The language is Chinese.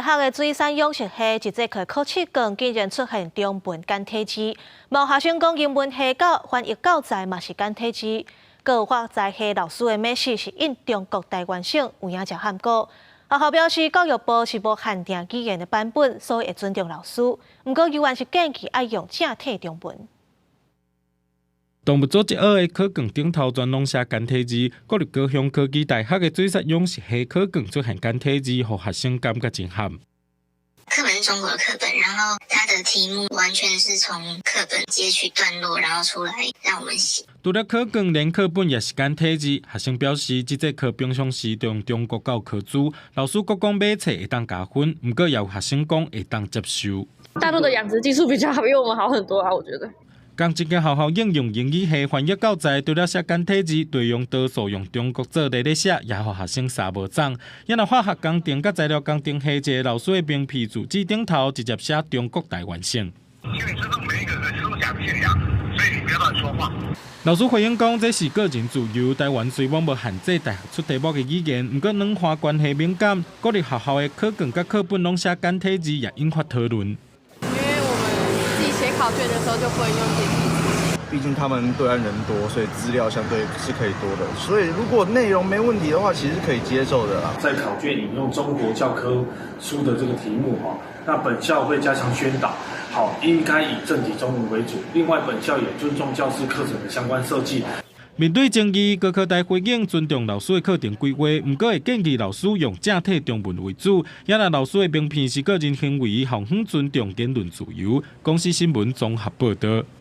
学的水产养殖系一节课考试卷竟然出现中文简体字，某学生讲英文系教翻译教材嘛是简体字，更有法在系老师的美食是印中国台湾省，有影食喊过。学校表示，教育部是无限定语言的版本，所以会尊重老师。不过，依然是建议爱用正体中文。动物组1学的考卷顶头全拢写简体字，国立高雄科技大学的水产养殖系考卷出现简体字，让学生感觉真罕。课本是中国的课本，然后它的题目完全是从课本截取段落，然后出来让我们写。除了考卷，连课本也是简体字。学生表示，这节课平常时用中国教科书，老师各讲买册会当加分，不过也有学生讲会当接受。大陆的养殖技术比较好，比我们好很多啊，我觉得。讲一个学校应用英语系翻译教材，除了写简体字，内容多数用中国字来写，也互学生傻无脏。也若化学工程甲材料工程系一个老师的名片字纸顶头直接写中国台湾省。请你尊重每一个人思想信仰，所以你不要乱说话。老师回应讲，这是个人自由。台湾虽然无限制大学出题目的语言，不过两岸关系敏感，各立学校的考卷甲课本拢写简体字，也引发讨论。自己写考卷的时候就不会用简体字，毕竟他们对岸人多，所以资料相对是可以多的。所以如果内容没问题的话，其实是可以接受的啦。在考卷引用中国教科书的这个题目那本校会加强宣导，应该以正体中文为主。另外，本校也尊重教师课程的相关设计。面对争议，高科大回应尊重老师的课程规划，不过会建议老师用正体中文为主。也若老师的名片是个人行为，校方尊重言论自由。公司新闻综合报道。